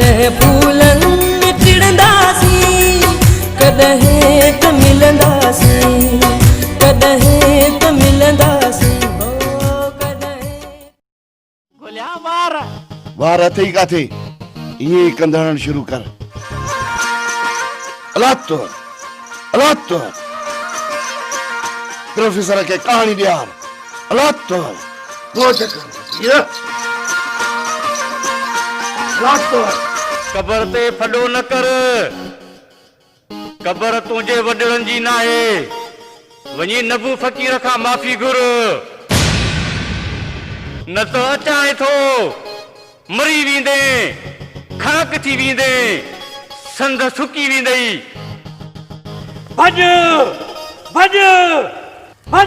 कॾहिं फूलन में टिड़ंदासीं, कॾहिं त मिलंदासीं, कॾहिं त मिलंदासीं, हो कॾहिं। गोलिया वार वार अथई काथे, ये कंधण शुरू कर। अलातो अलातो प्रोफेसर के कहानी ॾियार। अलातो कबर ते फॾो न कर, कबर तुंहिंजे वॾड़नि जी नाहे, वञी नबू फ़कीर खां माफ़ी घुर, न त अचाए थो मरी वेंदे, खाक थी वेंदे, संद सुकी वेंदई। भॼ भॼ भॼ।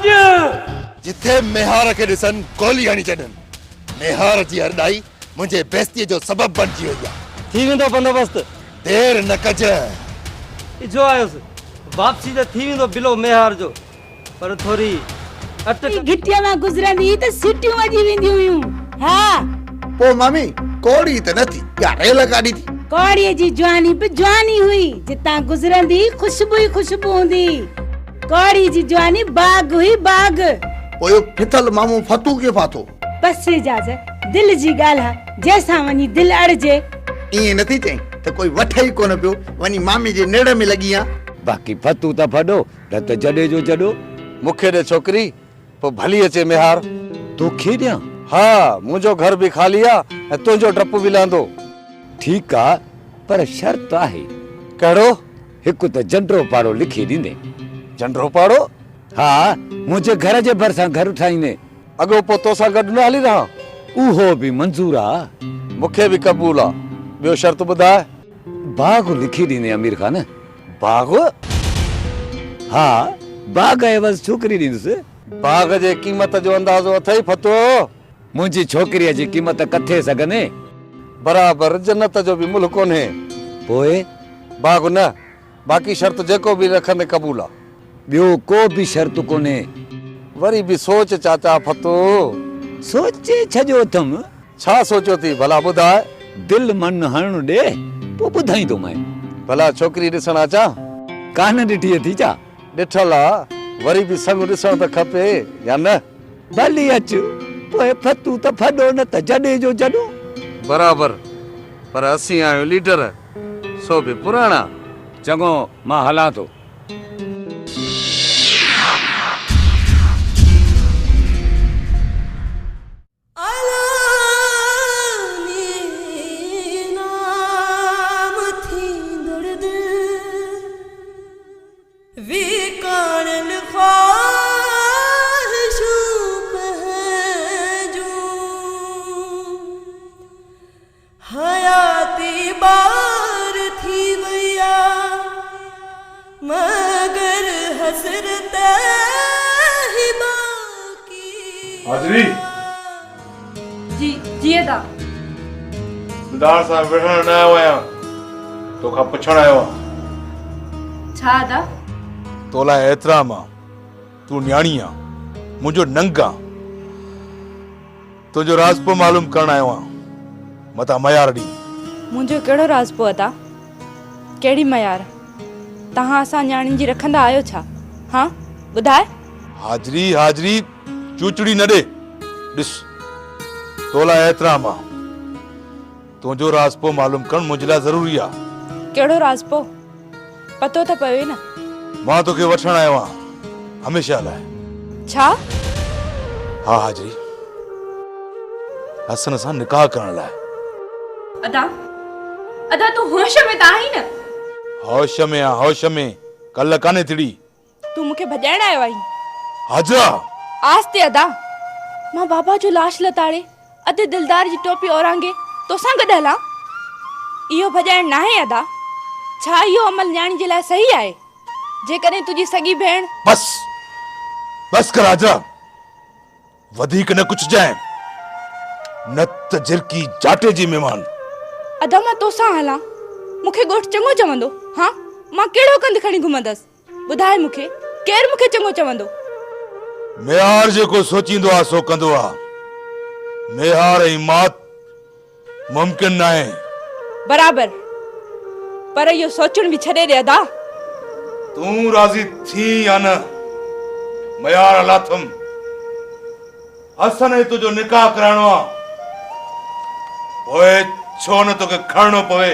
जिथे मेहार के ॾिसन गोली हणी छॾनि, मेहार जी अरदाई मुंहिंजे बेइज़तीअ जो सबब बणिजी वई आहे। थी वेंदो बंदोबस्त, देर न कज। जो आयुसि वापसी त थी वेंदो बिलो मेहार जो, पर थोरी अटक गिटिया में गुजरंदी त सीटियूं वॼी वेंदियूं हुयूं। हा पो मामी कोड़ी त न थी, या रेल गाॾी थी। कौड़ीअ जी जवानी पे जवानी हुई, जितां गुजरंदी खुशबू ही खुशबू हूंदी। कौड़ी जी जवानी बाग हुई बाग। पोइ फिथल मामू फतू के फाथो। बस इजाज़त, दिल जी ॻाल्हि आहे, जैसां वञी दिल अड़जे। ईअं नथी चई त कोई वठे ई कोन पियो, वञी मामी जे नेड़ में लॻी आ। बाक़ी फतू त फॾो, न त जॾे जो जॾो। मूंखे ॾे छोकिरी, पोइ भली अचे मेहार। तोखे ॾियां? हा, मुंहिंजो घर बि ख़ाली आ ऐं तुंहिंजो डपु बि लहंदो। ठीकु आहे, पर शर्त आहे। कहिड़ो? हिकु त जंडरो पाड़ो लिखी ॾींदे। जंडरो पाड़ो? हा, मुंहिंजे घर जे भरिसां घर ठाहींदे। अॻो पोइ तोसां गॾु न हली रहां? उहो बि मंज़ूर आहे। मूंखे बि क़बूल आहे। ॿियो शर्त ॿुधाए। बाग लिखी ॾींदे अमीर खान। बाग? हा, बाग एवज़ छोकिरी ॾींदुसि। बाग जे क़ीमत जो अंदाज़ो अथई फतो? मुंहिंजी छोकिरीअ जी क़ीमत कथे सघने। बराबर जन्नत जो बि मुल्क कोन्हे। पोइ बाग न, बाक़ी शर्त जेको बि रखंदे क़बूल आहे। ॿियो को बि शर्त कोन्हे। वरी बि सोच चाचा फतो। सोचे छॾियो अथमि। छा सोचियो थी भला ॿुधाए? दिल मन हणु ॾे, पोइ ॿुधाईंदोमांइ। भला छोकिरी ॾिसण अचां? कान ॾिठी अथी छा? ॾिठल आहे, वरी बि संग ॾिसण त खपे या न? भली अच, पोइ फतू त फॾो, न त जॾे जो जॾो। बराबर, पर असीं आहियूं लीडर, सो बि पुराणा। चङो, मां हलां थो। हाजरी जी जी अदा। दीदार सां विढ़ण न आयो आहियां, तोखां पुछण आयो आहियां। छा अदा? तो लाइ एतिराम आहे, तूं न्याणी आहे, मुंहिंजो नंग आहे। तुंहिंजो राज़ पोइ मालूम करण आयो आहियां, मतां मयार ॾी। मुंहिंजो कहिड़ो राज़ पोइ अदा? कहिड़ी मयार? तव्हां असां न्याणी जी रखंदा आहियो छा? हाँ ॿुधाए। हाजरी हाजरी चूचड़ी न ॾे। ॾिस, तो लाइ एतिराम आहे, तुंहिंजो राज़ पोइ मालूम करण मुंहिंजे लाइ ज़रूरी आहे। कहिड़ो राज़ पोइ? पतो त पवे न। मां तोखे वठण आयो आहियां, हमेशह लाइ। छा? हा हाजरी, हसन सां निकाह करण लाइ। अदा अदा तूं होश में त आहीं न? होश में आ, होश में। कल्ह कान्हे थिड़ी। तूं मूंखे भॼाइण आयो आहीं? हाजरा आस्ते अदा, मां बाबा जो लाश लताड़े अधे दिलदार जी टोपी ओरांगे तोसां गॾु हलां? इहो भॼाइण नाहे अदा। छा इहो अमल न्याणी जे लाइ सही आहे? जेकॾहिं तुंहिंजी सगी भेण। बस बस कर हाजरा, वधीक न कुछ जाए, न त झिरकी जाटे जी मेहमान। अदा मां तोसां हलां, मूंखे ॻोठ चङो चवंदो? हाँ, मां कहिड़ो कंद खणी घुमंदसि? ॿुधाए मूंखे, केरु मूंखे चङो चवंदो? मेहार जेको सोचींदो आहे सो कंदो आहे। मेहार ऐं मात मुमकिन न आहे। बराबर, पर इहो सोचण बि छॾे ॾे अदा। तूं राज़ी थी या न? मयार लाथम हसन तुंहिंजो निकाह कराइणो आहे, पोइ छो न तोखे खणणो पवे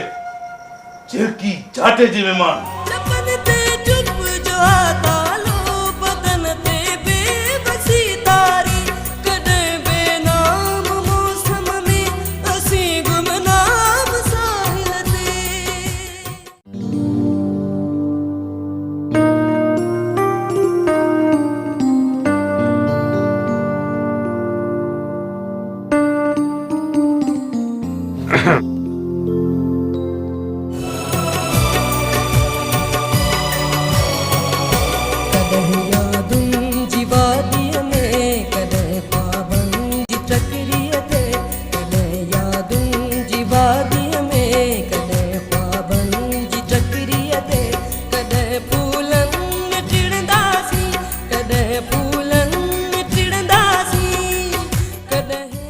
झिरकी झाटे जी महिमान। लपन ते चुप जो तालो बदन ते बेबसी तारी कदे बेनाम मौसम में असी गुमनाम साहिल ते।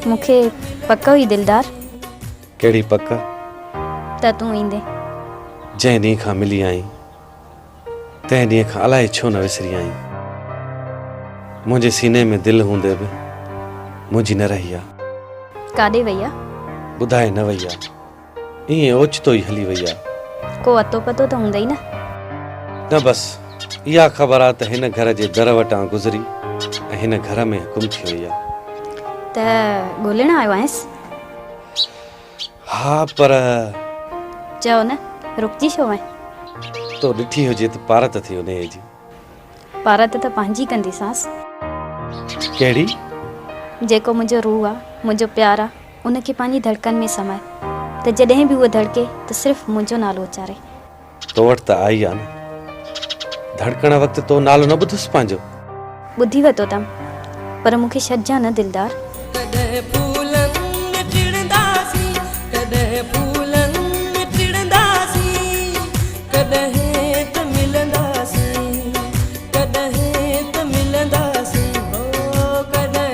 मूंखे पक हुई दिलदार कहिड़ी पक? त तूं ईंदे। जंहिं ॾींहं खां मिली आई तंहिं ॾींहं खां अलाए छो न विसरी आई। मुंहिंजे सीने में दिलि हूंदे बि मुंहिंजी न रही आहे। काॾे वई आहे? ॿुधाए न वई आहे, ईअं ओचितो ई हली वई आहे। को अतो पतो त हूंदई न? न बसि इहा ख़बर आहे त हिन घर जे दर वटां गुज़री ऐं हिन घर में हुकुम थी वई आहे। त ॻोल्हण आयो आहिंसि? हा, पर चओ न, रुकजी छो आहीं? तो ॾिठी हुजे त पारत थी उन जी। पारत त पंहिंजी कंदीसांसि। कहिड़ी? जेको मुंहिंजो रूह आहे, मुंहिंजो प्यार आहे, उनखे पंहिंजी धड़कन में समाए त जॾहिं बि उहो धड़के त सिर्फ़ु मुंहिंजो नालो उचारे। तो वटि त आई आहे न, धड़कण वक़्तु तो नालो न ॿुधुसि पंहिंजो? ॿुधी वरितो अथमि, पर मूंखे छॾिजां न दिलदार। कदे फूलन में टिड़ंदासी, कदे फूलन में टिड़ंदासी, कदे त मिलंदासी, कदे त मिलंदासी, ओ कदे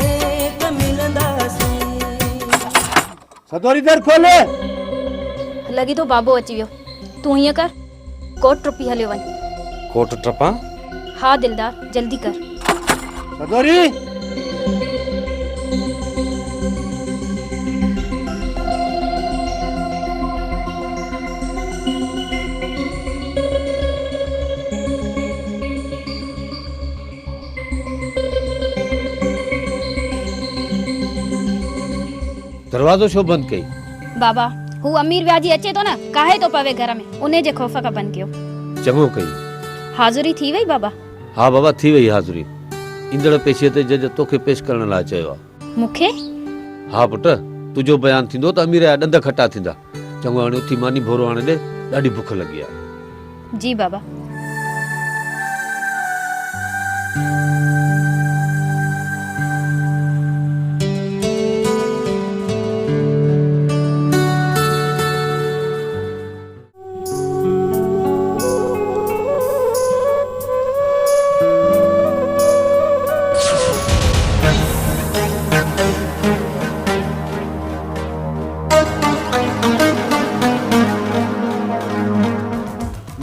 त मिलंदासी। सदोरी दर खोले। लॻे थो बाबो अची वियो। तूं हीअं कर, कोट टुपी हलियो वञ। कोट टपां? हा दिलदार, जल्दी कर। सदोरी दरवाजो छो बंद कई? बाबा, हू अमीर व्याजी अचे तो न, काहे तो पवे घर में, उन्हें जे खौफ का बंद कयो। चङो कई। हाज़ुरी थी वई बाबा? हा बाबा, थी वई हाज़ुरी। ईंदड़ पेशीअ ते जज तोखे पेश करण लाइ चयो आहे। मूंखे? हा पुट, तुंहिंजो बयान थींदो त अमीर जा ॾंद खटा थींदा। चङो हाणे उथी मानी भोरो हाणे ॾे, ॾाढी बुख लॻी आहे। जी बाबा।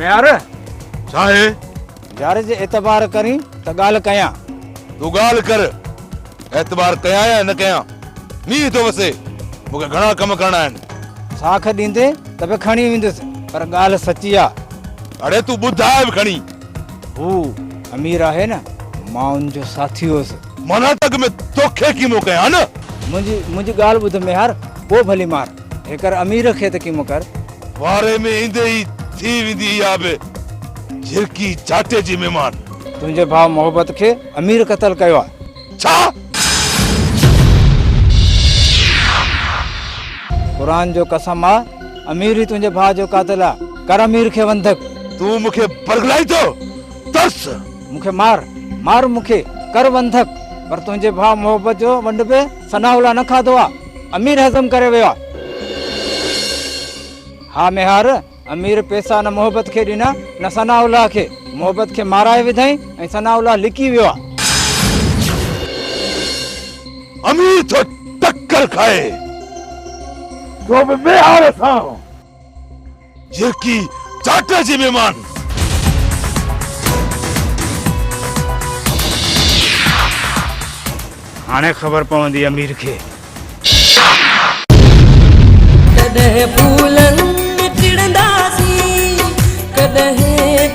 यार छा आहे? यार जे एतबार करी त ॻाल्हि कयां। तूं ॻाल्हि कर, एतबार कयां या न कयां, मींहुं थो वसे, मूंखे घणा कम करणा आहिनि। साख ॾींदे त बि खणी वेंदुसि, पर ॻाल्हि सची आहे। अड़े तूं ॿुधाए बि खणी। हू अमीर आहे न, मां उनजो साथी हुयुसि। माना तक में तोखे कीमो कयां न? मुंहिंजी ॻाल्हि ॿुध मेहार, पोइ भली मार। हेकर अमीर खे त कीमो कर। वारे में ईंदे ई थी वेंदी इहा बि झिरकी चाटे जी महिमान। तुंहिंजे भाउ मोहब्बत खे अमीर क़तल कयो आहे। छा? क़ुरान जो कसम आहे, अमीर ई तुंहिंजे भाउ जो कातिल आहे। कर अमीर खे वंधक। तूं मूंखे बरगलाई थो? तर्स मूंखे मार मूंखे, कर वंधक। पर तुंहिंजे भाउ मोहब्बत जो वंड पे सनाउल्ला न खाधो आहे, अमीर हज़म करे वियो आहे। हा मेहार, अमीर पैसा न मोहब्बत खे ॾिना, न सनाउल्ला खे। मोहब्बत खे माराए विधई ऐं सनाउल्ला लिकी वियो आहे। अमीर थो टक्कर खाए तो बि मेहार सां जेकी चाट जी मेहमान हाणे ख़बर पवंदी अमीर खे कॾहिं फूलनि में टिड़ंदासीं कॾहिं